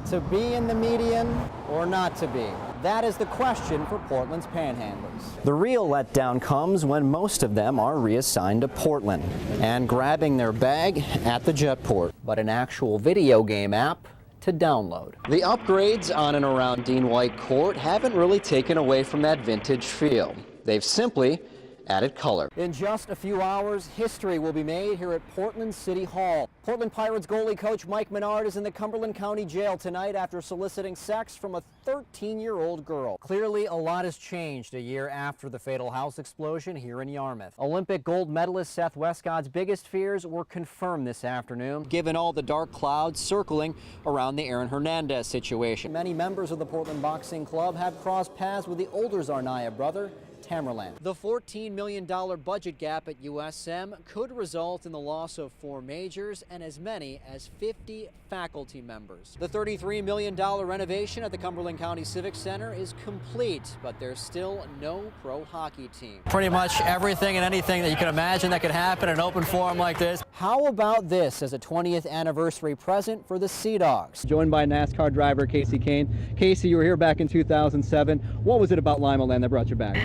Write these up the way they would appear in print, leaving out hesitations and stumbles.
To be in the median or not to be? That is the question for Portland's panhandlers. The real letdown comes when most of them are reassigned to Portland and grabbing their bag at the jetport, but an actual video game app to download. The upgrades on and around Dean White Court haven't really taken away from that vintage feel. They've simply added color. In just a few hours, history will be made here at Portland City Hall. Portland Pirates goalie coach Mike Menard is in the Cumberland County Jail tonight after soliciting sex from a 13-year-old girl. Clearly, a lot has changed a year after the fatal house explosion here in Yarmouth. Olympic gold medalist Seth Westcott's biggest fears were confirmed this afternoon, given all the dark clouds circling around the Aaron Hernandez situation. Many members of the Portland Boxing Club have crossed paths with the older Zarnaya brother, Tamerlan. The $14 million budget gap at USM could result in the loss of 4 majors and as many as 50 faculty members. The $33 million renovation at the Cumberland County Civic Center is complete, but there's still no pro hockey team. Pretty much everything and anything that you can imagine that could happen in an open forum like this. How about this as a 20th anniversary present for the Sea Dogs? Joined by NASCAR driver Casey Kane. Casey, you were here back in 2007. What was it about Lima Land that brought you back?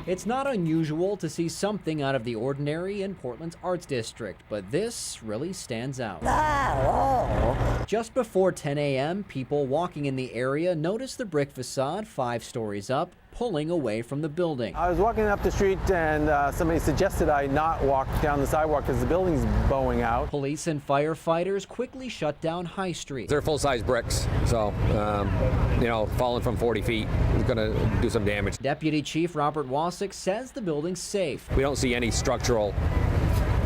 It's not unusual to see something out of the ordinary in Portland's Arts District, but this really stands out. Just before 10 a.m., people walking in the area noticed the brick facade 5 stories up, pulling away from the building. I was walking up the street and somebody suggested I not walk down the sidewalk because the building's bowing out. Police and firefighters quickly shut down High Street. They're full-size bricks, so, falling from 40 feet is going to do some damage. Deputy Chief Robert Wasick says the building's safe. We don't see any structural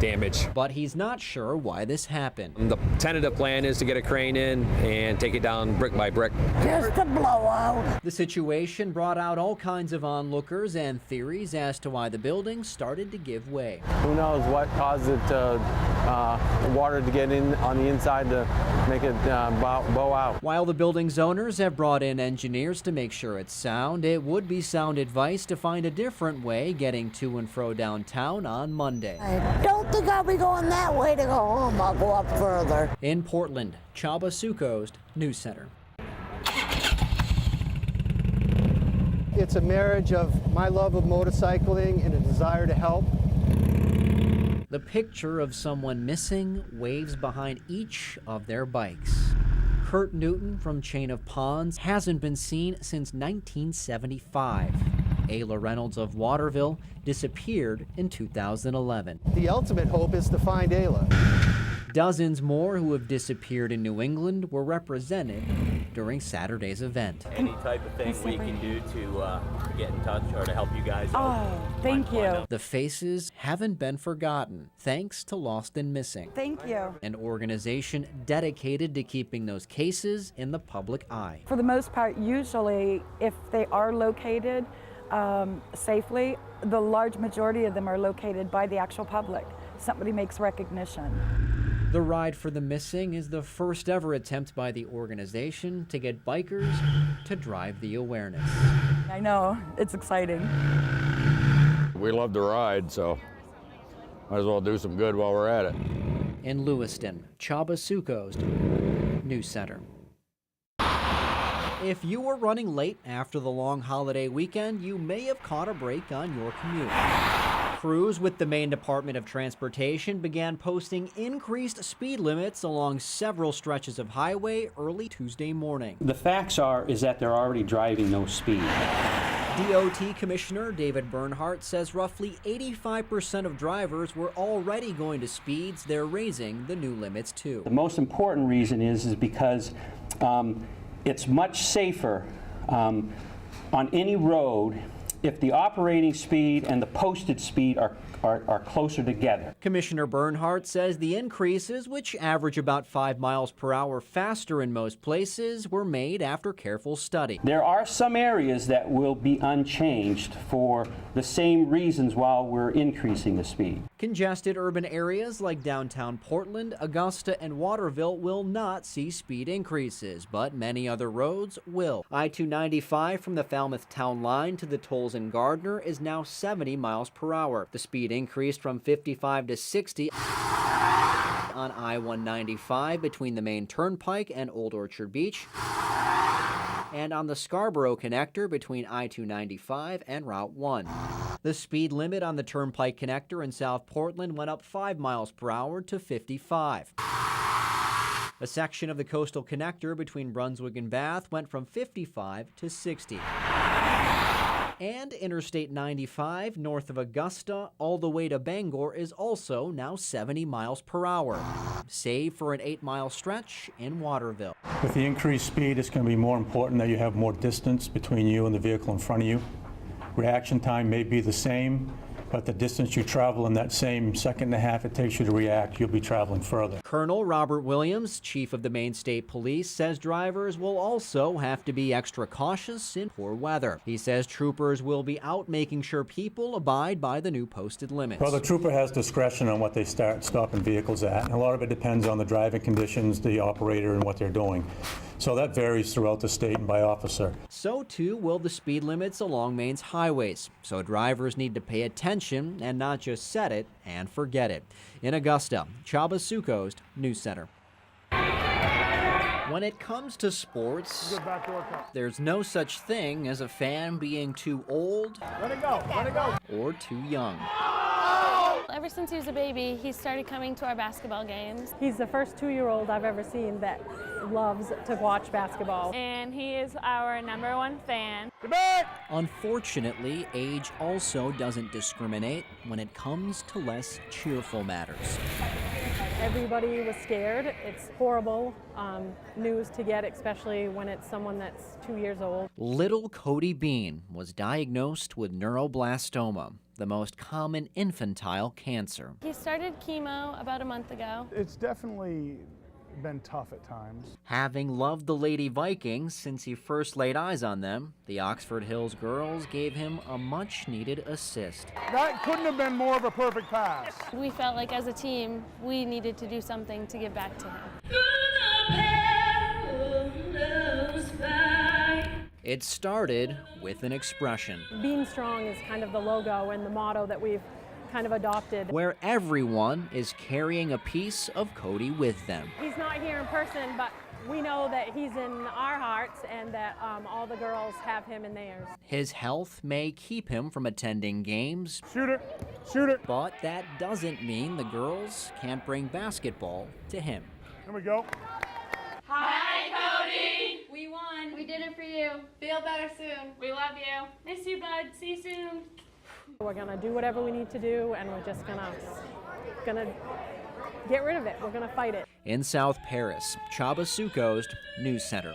damage. But he's not sure why this happened. The tentative plan is to get a crane in and take it down brick by brick. Just a blowout. The situation brought out all kinds of onlookers and theories as to why the building started to give way. Who knows what caused it to water to get in on the inside to make it bow out. While the building's owners have brought in engineers to make sure it's sound, it would be sound advice to find a different way getting to and fro downtown on Monday. I don't think I'll be going that way to go home. I'll go up further. In Portland, Csaba Sukosd, News Center. It's a marriage of my love of motorcycling and a desire to help. The picture of someone missing waves behind each of their bikes. Kurt Newton from Chain of Ponds hasn't been seen since 1975. Ayla Reynolds of Waterville disappeared in 2011. The ultimate hope is to find Ayla. Dozens more who have disappeared in New England were represented during Saturday's event. Any type of thing we can do to get in touch or to help you guys out. Oh, thank you. The faces haven't been forgotten, thanks to Lost and Missing. Thank you. An organization dedicated to keeping those cases in the public eye. For the most part, usually, if they are located safely, the large majority of them are located by the actual public. Somebody makes recognition. The Ride for the Missing is the first ever attempt by the organization to get bikers to drive the awareness. I know, it's exciting. We love to ride, so might as well do some good while we're at it. In Lewiston, Csaba Sukosd, News Center. If you were running late after the long holiday weekend, you may have caught a break on your commute. Crews with the Maine Department of Transportation began posting increased speed limits along several stretches of highway early Tuesday morning. The facts is that they're already driving no speed. DOT Commissioner David Bernhardt says roughly 85% of drivers were already going to speeds they're raising the new limits to. The most important reason is because it's much safer on any road if the operating speed and the posted speed are closer together. Commissioner Bernhardt says the increases, which average about 5 miles per hour faster in most places, were made after careful study. There are some areas that will be unchanged for the same reasons while we're increasing the speed. Congested urban areas like downtown Portland, Augusta, and Waterville will not see speed increases, but many other roads will. I-295 from the Falmouth Town Line to the tolls in Gardner is now 70 miles per hour. The speed increased from 55 to 60 on I-195 between the Maine Turnpike and Old Orchard Beach, and on the Scarborough connector between I-295 and Route 1. The speed limit on the Turnpike connector in South Portland went up 5 miles per hour to 55. A section of the coastal connector between Brunswick and Bath went from 55 to 60. And Interstate 95 north of Augusta all the way to Bangor is also now 70 miles per hour, save for an 8-mile stretch in Waterville. With the increased speed, it's going to be more important that you have more distance between you and the vehicle in front of you. Reaction time may be the same, but the distance you travel in that same second and a half it takes you to react, you'll be traveling further. Colonel Robert Williams, chief of the Maine State Police, says drivers will also have to be extra cautious in poor weather. He says troopers will be out making sure people abide by the new posted limits. Well, the trooper has discretion on what they start stopping vehicles at. A lot of it depends on the driving conditions, the operator, and what they're doing. So that varies throughout the state and by officer. So too will the speed limits along Maine's highways. So drivers need to pay attention and not just set it and forget it. In Augusta, Csaba Sukosd, News Center. When it comes to sports, there's no such thing as a fan being too old or too young. Ever since he was a baby, he started coming to our basketball games. He's the first 2-year-old I've ever seen that loves to watch basketball. And he is our #1 fan. Unfortunately, age also doesn't discriminate when it comes to less cheerful matters. Everybody was scared. It's horrible news to get, especially when it's someone that's 2 years old. Little Cody Bean was diagnosed with neuroblastoma, the most common infantile cancer. He started chemo about a month ago. It's definitely been tough at times. Having loved the Lady Vikings since he first laid eyes on them, the Oxford Hills girls gave him a much-needed assist. That couldn't have been more of a perfect pass. We felt like as a team, we needed to do something to give back to him. It started with an expression. Being strong is kind of the logo and the motto that we've kind of adopted. Where everyone is carrying a piece of Cody with them. He's not here in person, but we know that he's in our hearts and that all the girls have him in theirs. His health may keep him from attending games. Shoot it! Shoot it! But that doesn't mean the girls can't bring basketball to him. Here we go. Hi, Cody! We won. We did it for you. Feel better soon. We love you. Miss you, bud. See you soon. We're gonna do whatever we need to do, and we're just gonna get rid of it. We're gonna fight it. In South Paris, Csaba Sukosd, News Center.